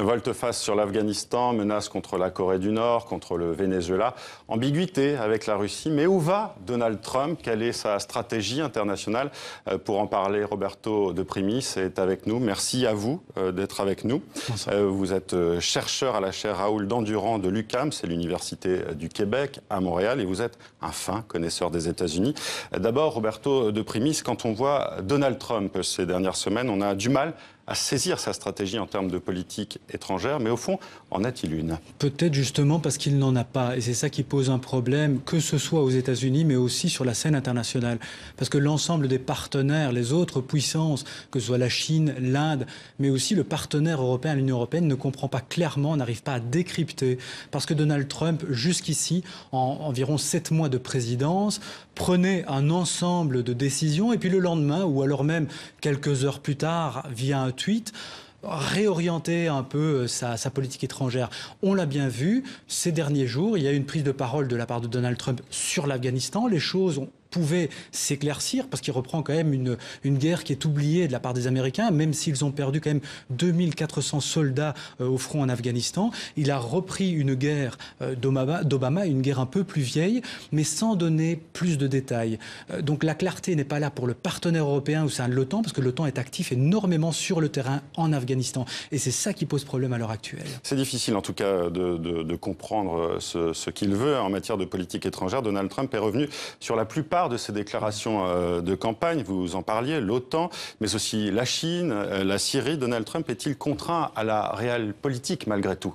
Volte-face sur l'Afghanistan, menace contre la Corée du Nord, contre le Venezuela, ambiguïté avec la Russie. Mais où va Donald Trump? Quelle est sa stratégie internationale? Pour en parler, Roberto de Primis est avec nous. Merci à vous d'être avec nous. Vous êtes chercheur à la chaire Raoul Dandurand de l'UQAM, c'est l'Université du Québec à Montréal, et vous êtes un fin connaisseur des États-Unis. D'abord, Roberto de Primis, quand on voit Donald Trump ces dernières semaines, on a du mal à saisir sa stratégie en termes de politique étrangère, mais au fond, en a-t-il une? Peut-être justement parce qu'il n'en a pas, et c'est ça qui pose un problème, que ce soit aux États-Unis, mais aussi sur la scène internationale. Parce que l'ensemble des partenaires, les autres puissances, que ce soit la Chine, l'Inde, mais aussi le partenaire européen, l'Union européenne, ne comprend pas clairement, n'arrive pas à décrypter. Parce que Donald Trump, jusqu'ici, en environ 7 mois de présidence, prenait un ensemble de décisions, et puis le lendemain, ou alors même quelques heures plus tard, via un tweet, réorienter un peu sa politique étrangère. On l'a bien vu, ces derniers jours, il y a eu une prise de parole de la part de Donald Trump sur l'Afghanistan. Les choses pouvait s'éclaircir parce qu'il reprend quand même une guerre qui est oubliée de la part des Américains, même s'ils ont perdu quand même 2400 soldats au front en Afghanistan. Il a repris une guerre d'Obama, une guerre un peu plus vieille, mais sans donner plus de détails. Donc la clarté n'est pas là pour le partenaire européen au sein de l'OTAN, parce que l'OTAN est actif énormément sur le terrain en Afghanistan. Et c'est ça qui pose problème à l'heure actuelle. C'est difficile en tout cas de comprendre ce qu'il veut en matière de politique étrangère. Donald Trump est revenu sur la plupart de ces déclarations de campagne, vous en parliez, l'OTAN, mais aussi la Chine, la Syrie. Donald Trump est-il contraint à la réelle politique malgré tout?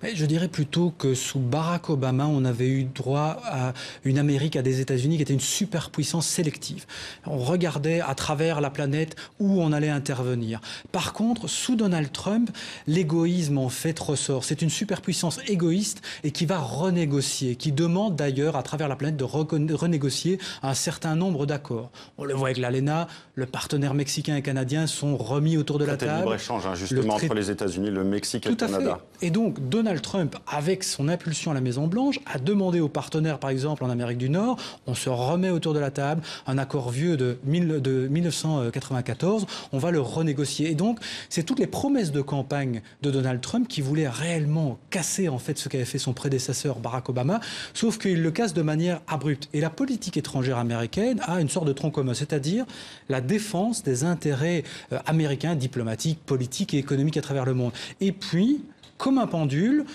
Je dirais plutôt que sous Barack Obama, on avait eu droit à une Amérique, à des États-Unis qui étaient une superpuissance sélective. On regardait à travers la planète où on allait intervenir. Par contre, sous Donald Trump, l'égoïsme en fait ressort. C'est une superpuissance égoïste et qui va renégocier, qui demande d'ailleurs à travers la planète de renégocier un certain nombre d'accords. On le voit avec l'ALENA, le partenaire mexicain et canadien sont remis autour de la table. Le libre-échange, justement, entre les États-Unis, le Mexique et le Canada. Et donc, Donald Trump, avec son impulsion à la Maison-Blanche, a demandé aux partenaires, par exemple en Amérique du Nord, on se remet autour de la table, un accord vieux de 1994, on va le renégocier. Et donc, c'est toutes les promesses de campagne de Donald Trump qui voulaient réellement casser en fait ce qu'avait fait son prédécesseur Barack Obama, sauf qu'il le casse de manière abrupte. Et la politique étrangère américaine a une sorte de tronc commun, c'est-à-dire la défense des intérêts américains, diplomatiques, politiques et économiques à travers le monde. Et puis, comme un pendule,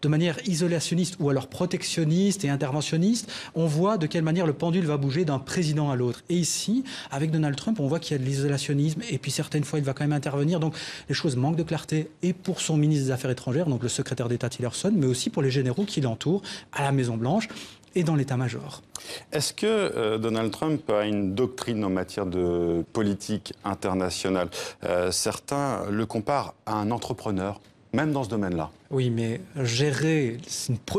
de manière isolationniste ou alors protectionniste et interventionniste, on voit de quelle manière le pendule va bouger d'un président à l'autre. Et ici, avec Donald Trump, on voit qu'il y a de l'isolationnisme et puis certaines fois, il va quand même intervenir. Donc, les choses manquent de clarté et pour son ministre des Affaires étrangères, donc le secrétaire d'État Tillerson, mais aussi pour les généraux qui l'entourent à la Maison-Blanche et dans l'état-major. Est-ce que Donald Trump a une doctrine en matière de politique internationale? Certains le comparent à un entrepreneur, même dans ce domaine-là. Oui, mais gérer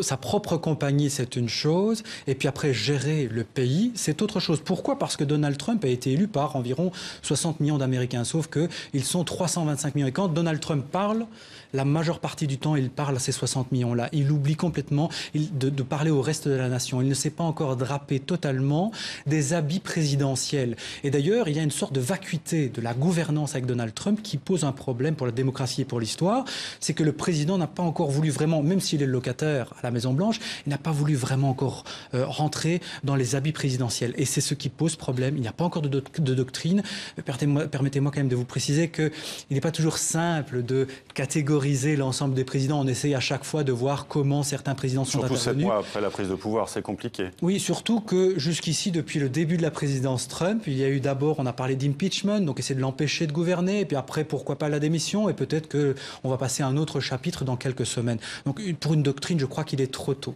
sa propre compagnie, c'est une chose. Et puis après, gérer le pays, c'est autre chose. Pourquoi? Parce que Donald Trump a été élu par environ 60 millions d'Américains. Sauf qu'ils sont 325 millions. Et quand Donald Trump parle, la majeure partie du temps, il parle à ces 60 millions-là. Il oublie complètement de parler au reste de la nation. Il ne s'est pas encore drapé totalement des habits présidentiels. Et d'ailleurs, il y a une sorte de vacuité de la gouvernance avec Donald Trump qui pose un problème pour la démocratie et pour l'histoire. C'est que le président n'a pas encore voulu vraiment, même s'il est le locataire à la Maison-Blanche, il n'a pas voulu vraiment encore rentrer dans les habits présidentiels. Et c'est ce qui pose problème. Il n'y a pas encore de doctrine. Permettez-moi quand même de vous préciser qu'il n'est pas toujours simple de catégoriser l'ensemble des présidents. On essaye à chaque fois de voir comment certains présidents sont intervenus. Surtout 7 mois après la prise de pouvoir, c'est compliqué. Oui, surtout que jusqu'ici, depuis le début de la présidence Trump, il y a eu d'abord, on a parlé d'impeachment, donc essayer de l'empêcher de gouverner, et puis après, pourquoi pas la démission, et peut-être qu'on va passer à un autre chapitre dans quelques semaines. Donc pour une doctrine, je crois qu'il est trop tôt.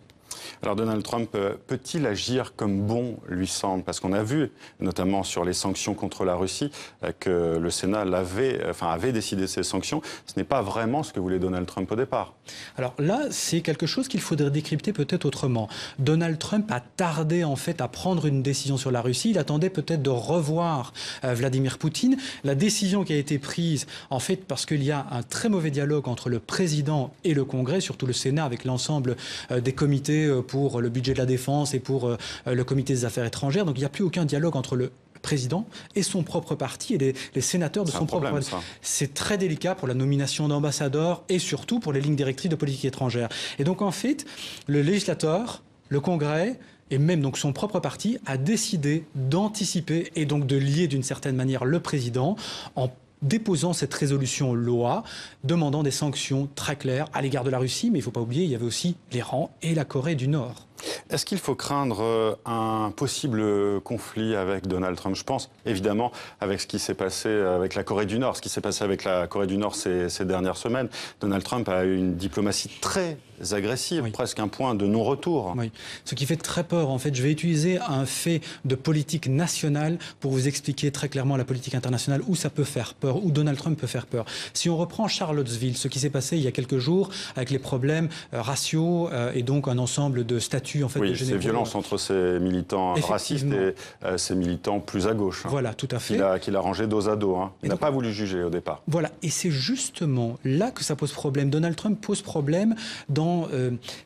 Alors Donald Trump peut-il agir comme bon lui semble? Parce qu'on a vu, notamment sur les sanctions contre la Russie, que le Sénat avait décidé ces sanctions. Ce n'est pas vraiment ce que voulait Donald Trump au départ. Alors là, c'est quelque chose qu'il faudrait décrypter peut-être autrement. Donald Trump a tardé en fait à prendre une décision sur la Russie. Il attendait peut-être de revoir Vladimir Poutine. La décision qui a été prise, en fait, parce qu'il y a un très mauvais dialogue entre le président et le Congrès, surtout le Sénat, avec l'ensemble des comités pour le budget de la défense et pour le comité des affaires étrangères. Donc il n'y a plus aucun dialogue entre le président et son propre parti et les sénateurs de son propre parti. C'est très délicat pour la nomination d'ambassadeurs et surtout pour les lignes directrices de politique étrangère. Et donc en fait, le législateur, le Congrès et même donc son propre parti a décidé d'anticiper et donc de lier d'une certaine manière le président en déposant cette résolution loi, demandant des sanctions très claires à l'égard de la Russie, mais il ne faut pas oublier, il y avait aussi l'Iran et la Corée du Nord. Est-ce qu'il faut craindre un possible conflit avec Donald Trump? Je pense évidemment avec ce qui s'est passé avec la Corée du Nord, ce qui s'est passé avec la Corée du Nord ces dernières semaines. Donald Trump a eu une diplomatie très agressive, oui. Presque un point de non-retour. Oui. Ce qui fait très peur, en fait, je vais utiliser un fait de politique nationale pour vous expliquer très clairement la politique internationale, où ça peut faire peur, où Donald Trump peut faire peur. Si on reprend Charlottesville, ce qui s'est passé il y a quelques jours avec les problèmes raciaux et donc un ensemble de statuts, en fait, oui, ces violences entre ces militants racistes et ces militants plus à gauche. Voilà, tout à fait. Qu'il a rangé dos à dos. Il n'a pas voulu juger au départ. Voilà, et c'est justement là que ça pose problème. Donald Trump pose problème dans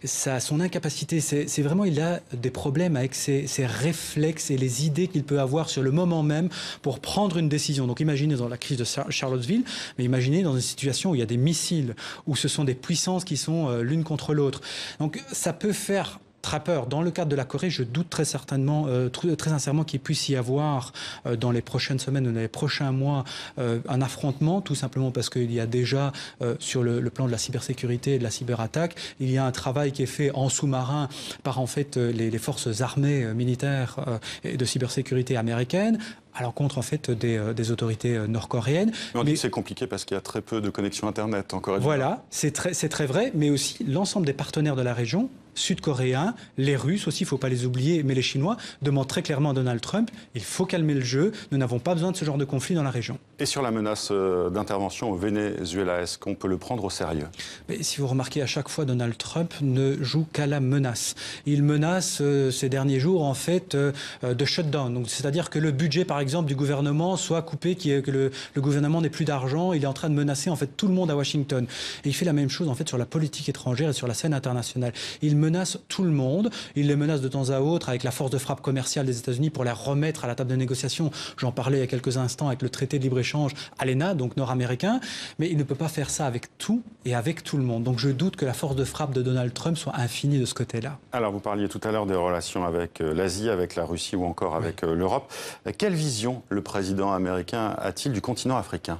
son incapacité. C'est vraiment, il a des problèmes avec ses réflexes et les idées qu'il peut avoir sur le moment même pour prendre une décision. Donc imaginez dans la crise de Charlottesville, mais imaginez dans une situation où il y a des missiles, où ce sont des puissances qui sont l'une contre l'autre. Donc ça peut faire très peur. Dans le cadre de la Corée, je doute très sincèrement qu'il puisse y avoir dans les prochaines semaines ou dans les prochains mois un affrontement, tout simplement parce qu'il y a déjà sur le plan de la cybersécurité et de la cyberattaque, il y a un travail qui est fait en sous-marin par en fait les forces armées militaires et de cybersécurité américaines à l'encontre en fait des autorités nord-coréennes. Mais on dit que c'est compliqué parce qu'il y a très peu de connexion Internet en Corée du Nord. Voilà, c'est très vrai, mais aussi l'ensemble des partenaires de la région, sud-coréens, les Russes aussi, il ne faut pas les oublier, mais les Chinois demandent très clairement à Donald Trump, il faut calmer le jeu, nous n'avons pas besoin de ce genre de conflit dans la région. Et sur la menace d'intervention au Venezuela, est-ce qu'on peut le prendre au sérieux? Mais si vous remarquez, à chaque fois, Donald Trump ne joue qu'à la menace. Il menace ces derniers jours, en fait, de shutdown. Donc, c'est-à-dire que le budget, par exemple, du gouvernement soit coupé, que le gouvernement n'ait plus d'argent. Il est en train de menacer, en fait, tout le monde à Washington. Et il fait la même chose, en fait, sur la politique étrangère et sur la scène internationale. Il menace tout le monde. Il les menace de temps à autre avec la force de frappe commerciale des États-Unis pour les remettre à la table de négociation. J'en parlais il y a quelques instants avec le traité de libre-échange ALENA, donc nord-américain. Mais il ne peut pas faire ça avec tout et avec tout le monde. Donc je doute que la force de frappe de Donald Trump soit infinie de ce côté-là. Alors vous parliez tout à l'heure des relations avec l'Asie, avec la Russie ou encore avec l'Europe. Quelle vision le président américain a-t-il du continent africain ?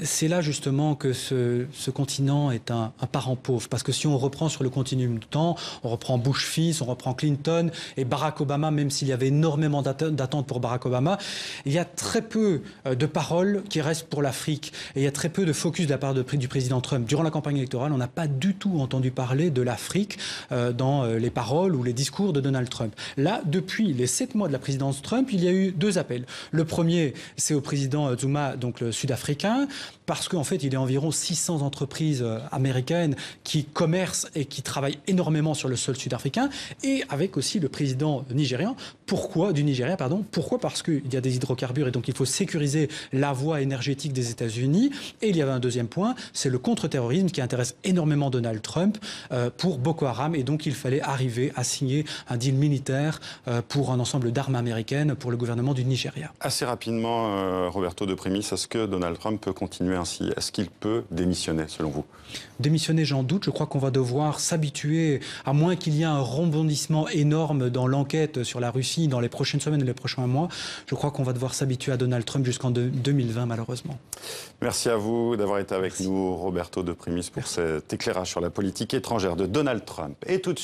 C'est là justement que ce continent est un parent pauvre. Parce que si on reprend sur le continuum du temps, on reprend Bush fils, on reprend Clinton et Barack Obama, même s'il y avait énormément d'attentes pour Barack Obama, il y a très peu de paroles qui restent pour l'Afrique. Et il y a très peu de focus de la part du président Trump. Durant la campagne électorale, on n'a pas du tout entendu parler de l'Afrique dans les paroles ou les discours de Donald Trump. Là, depuis les 7 mois de la présidence Trump, il y a eu 2 appels. Le premier, c'est au président Zuma, donc le sud-africain, parce qu'en fait, il y a environ 600 entreprises américaines qui commercent et qui travaillent énormément sur le sol sud-africain, et avec aussi le président nigérian. Du Nigeria, pardon. Pourquoi ? Parce qu'il y a des hydrocarbures et donc il faut sécuriser la voie énergétique des États-Unis. Et il y avait un deuxième point, c'est le contre-terrorisme qui intéresse énormément Donald Trump pour Boko Haram. Et donc il fallait arriver à signer un deal militaire pour un ensemble d'armes américaines pour le gouvernement du Nigeria. Assez rapidement, Roberto De Primis, est-ce que Donald Trump peut continuer ainsi? Est-ce qu'il peut démissionner, selon vous? Démissionner, j'en doute. Je crois qu'on va devoir s'habituer, à moins qu'il y ait un rebondissement énorme dans l'enquête sur la Russie dans les prochaines semaines et les prochains mois. Je crois qu'on va devoir s'habituer à Donald Trump jusqu'en 2020, malheureusement. Merci à vous d'avoir été avec nous, Roberto De Primis, pour cet éclairage sur la politique étrangère de Donald Trump. Et tout de suite.